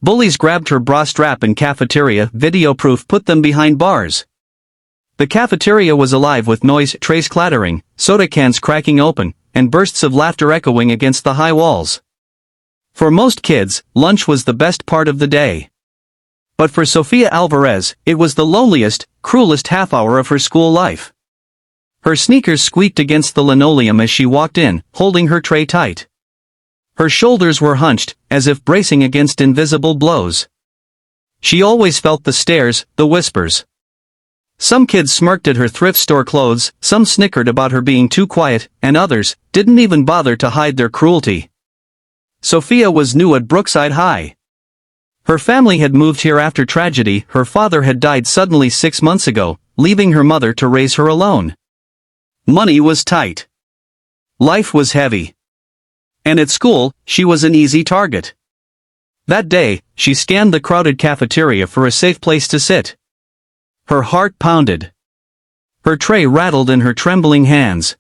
Bullies grabbed her bra strap in cafeteria, video proof put them behind bars. The cafeteria was alive with noise, trays clattering, soda cans cracking open, and bursts of laughter echoing against the high walls. For most kids, lunch was the best part of the day. But for Sofia Alvarez, it was the loneliest, cruelest half-hour of her school life. Her sneakers squeaked against the linoleum as she walked in, holding her tray tight. Her shoulders were hunched, as if bracing against invisible blows. She always felt the stares, the whispers. Some kids smirked at her thrift store clothes, some snickered about her being too quiet, and others didn't even bother to hide their cruelty. Sofia was new at Brookside High. Her family had moved here after tragedy. Her father had died suddenly 6 months ago, leaving her mother to raise her alone. Money was tight. Life was heavy. And at school, she was an easy target. That day, she scanned the crowded cafeteria for a safe place to sit. Her heart pounded. Her tray rattled in her trembling hands.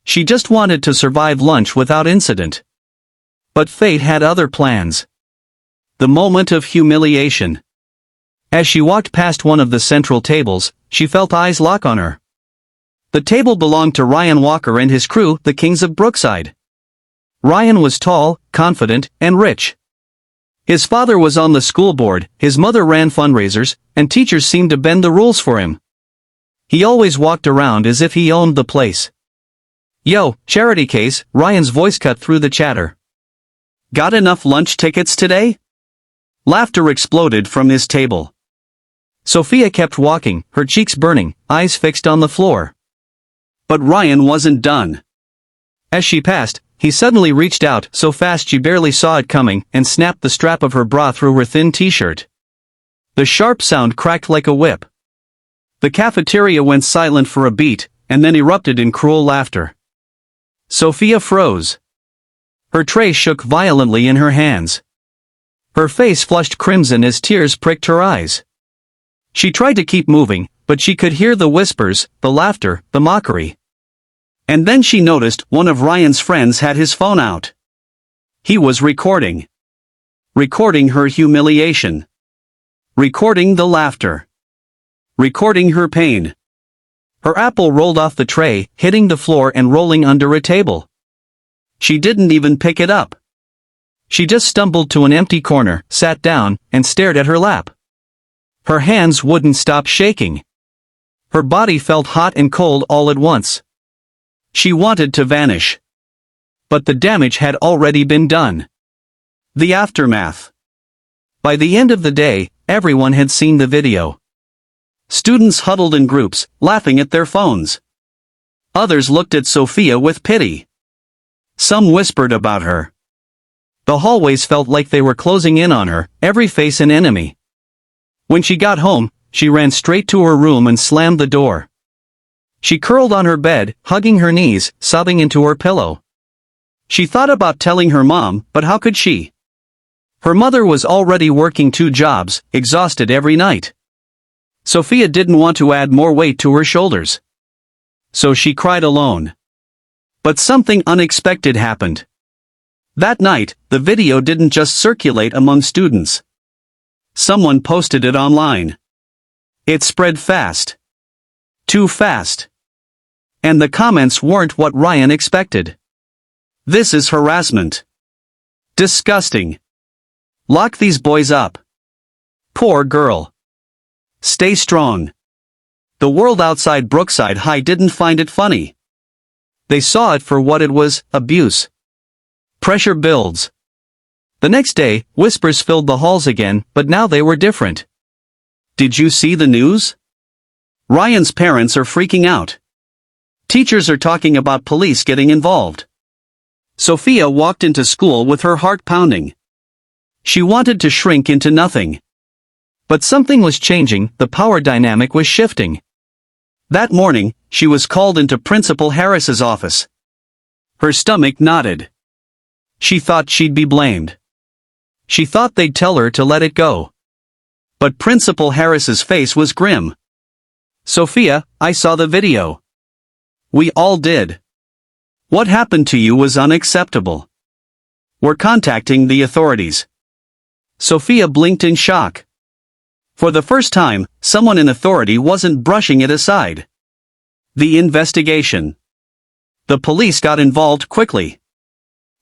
She just wanted to survive lunch without incident. But fate had other plans. The moment of humiliation. As she walked past one of the central tables, she felt eyes lock on her. The table belonged to Ryan Walker and his crew, the Kings of Brookside. Ryan was tall, confident, and rich. His father was on the school board, his mother ran fundraisers, and teachers seemed to bend the rules for him. He always walked around as if he owned the place. "Yo, charity case," Ryan's voice cut through the chatter. "Got enough lunch tickets today?" Laughter exploded from his table. Sofia kept walking, her cheeks burning, eyes fixed on the floor. But Ryan wasn't done. As she passed, he suddenly reached out, so fast she barely saw it coming, and snapped the strap of her bra through her thin t-shirt. The sharp sound cracked like a whip. The cafeteria went silent for a beat, and then erupted in cruel laughter. Sofia froze. Her tray shook violently in her hands. Her face flushed crimson as tears pricked her eyes. She tried to keep moving, but she could hear the whispers, the laughter, the mockery. And then she noticed one of Ryan's friends had his phone out. He was recording. Recording her humiliation. Recording the laughter. Recording her pain. Her apple rolled off the tray, hitting the floor and rolling under a table. She didn't even pick it up. She just stumbled to an empty corner, sat down, and stared at her lap. Her hands wouldn't stop shaking. Her body felt hot and cold all at once. She wanted to vanish. But the damage had already been done. The aftermath. By the end of the day, everyone had seen the video. Students huddled in groups, laughing at their phones. Others looked at Sofia with pity. Some whispered about her. The hallways felt like they were closing in on her, every face an enemy. When she got home, she ran straight to her room and slammed the door. She curled on her bed, hugging her knees, sobbing into her pillow. She thought about telling her mom, but how could she? Her mother was already working 2 jobs, exhausted every night. Sofia didn't want to add more weight to her shoulders. So she cried alone. But something unexpected happened. That night, the video didn't just circulate among students. Someone posted it online. It spread fast. Too fast. And the comments weren't what Ryan expected. "This is harassment. Disgusting. Lock these boys up. Poor girl. Stay strong." The world outside Brookside High didn't find it funny. They saw it for what it was, abuse. Pressure builds. The next day, whispers filled the halls again, but now they were different. "Did you see the news? Ryan's parents are freaking out. Teachers are talking about police getting involved." Sofia walked into school with her heart pounding. She wanted to shrink into nothing. But something was changing, the power dynamic was shifting. That morning, she was called into Principal Harris's office. Her stomach knotted. She thought she'd be blamed. She thought they'd tell her to let it go. But Principal Harris's face was grim. "Sofia, I saw the video. We all did. What happened to you was unacceptable. We're contacting the authorities." Sofia blinked in shock. For the first time, someone in authority wasn't brushing it aside. The investigation. The police got involved quickly.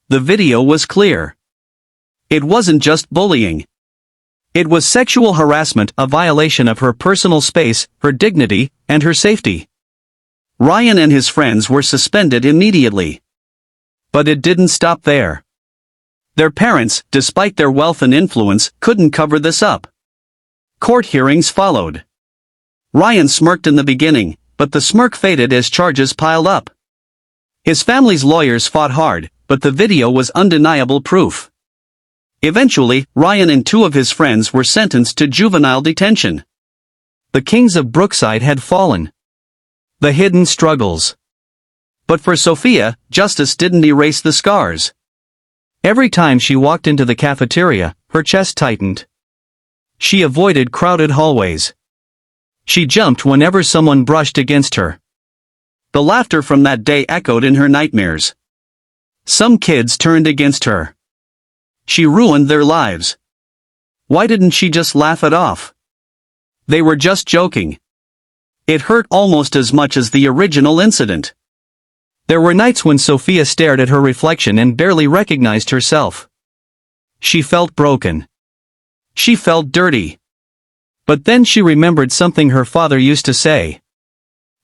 The video was clear. It wasn't just bullying. It was sexual harassment, a violation of her personal space, her dignity, and her safety. Ryan and his friends were suspended immediately. But it didn't stop there. Their parents, despite their wealth and influence, couldn't cover this up. Court hearings followed. Ryan smirked in the beginning, but the smirk faded as charges piled up. His family's lawyers fought hard, but the video was undeniable proof. Eventually, Ryan and 2 of his friends were sentenced to juvenile detention. The kings of Brookside had fallen. The hidden struggles. But for Sofia, justice didn't erase the scars. Every time she walked into the cafeteria, her chest tightened. She avoided crowded hallways. She jumped whenever someone brushed against her. The laughter from that day echoed in her nightmares. Some kids turned against her. She ruined their lives. Why didn't she just laugh it off? They were just joking. It hurt almost as much as the original incident. There were nights when Sofia stared at her reflection and barely recognized herself. She felt broken. She felt dirty. But then she remembered something her father used to say.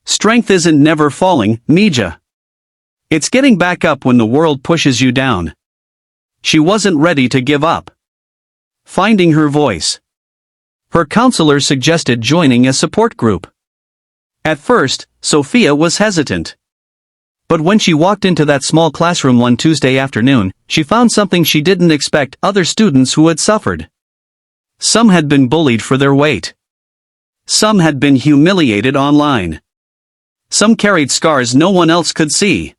Strength isn't never falling, Mija. It's getting back up when the world pushes you down. She wasn't ready to give up. Finding her voice. Her counselor suggested joining a support group. At first, Sofia was hesitant. But when she walked into that small classroom one Tuesday afternoon, she found something she didn't expect: other students who had suffered. Some had been bullied for their weight. Some had been humiliated online. Some carried scars no one else could see.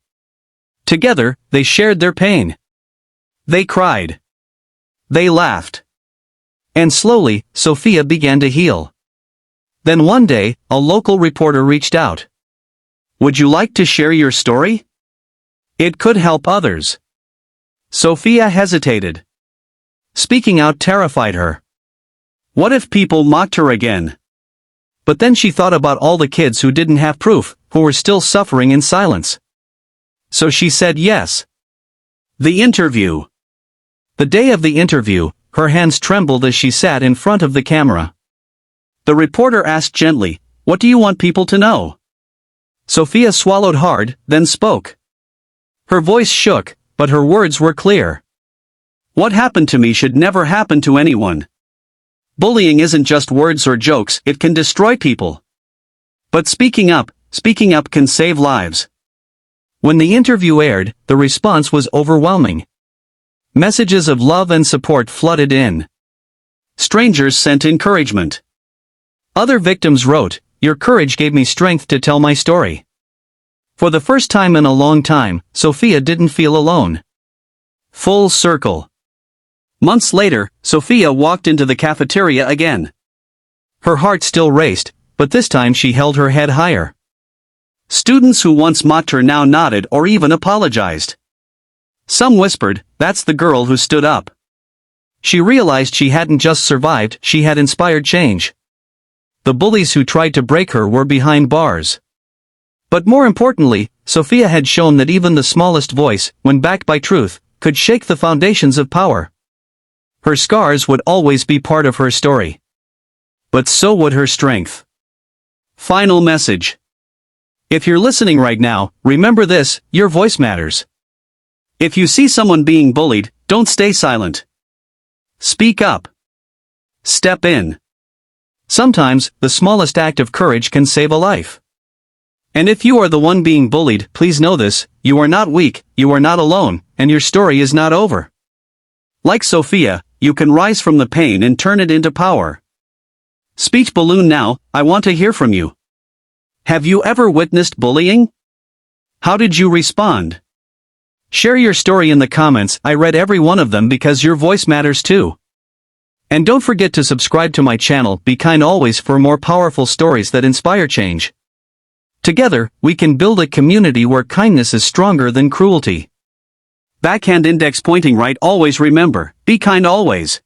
Together, they shared their pain. They cried. They laughed. And slowly, Sofia began to heal. Then one day, a local reporter reached out. Would you like to share your story? It could help others. Sofia hesitated. Speaking out terrified her. What if people mocked her again? But then she thought about all the kids who didn't have proof, who were still suffering in silence. So she said yes. The interview. The day of the interview, her hands trembled as she sat in front of the camera. The reporter asked gently, "What do you want people to know?" Sofia swallowed hard, then spoke. Her voice shook, but her words were clear. What happened to me should never happen to anyone. Bullying isn't just words or jokes, it can destroy people. But speaking up can save lives. When the interview aired, the response was overwhelming. Messages of love and support flooded in. Strangers sent encouragement. Other victims wrote, "Your courage gave me strength to tell my story." For the first time in a long time, Sofia didn't feel alone. Full circle. Months later, Sofia walked into the cafeteria again. Her heart still raced, but this time she held her head higher. Students who once mocked her now nodded or even apologized. Some whispered, "That's the girl who stood up." She realized she hadn't just survived, she had inspired change. The bullies who tried to break her were behind bars. But more importantly, Sofia had shown that even the smallest voice, when backed by truth, could shake the foundations of power. Her scars would always be part of her story. But so would her strength. Final message. If you're listening right now, remember this: your voice matters. If you see someone being bullied, don't stay silent. Speak up. Step in. Sometimes, the smallest act of courage can save a life. And if you are the one being bullied, please know this: you are not weak, you are not alone, and your story is not over. Like Sofia, you can rise from the pain and turn it into power. Speech balloon now, I want to hear from you. Have you ever witnessed bullying? How did you respond? Share your story in the comments. I read every one of them because your voice matters too. And don't forget to subscribe to my channel, Be Kind Always, for more powerful stories that inspire change. Together, we can build a community where kindness is stronger than cruelty. Backhand index pointing right. Always remember, be kind always.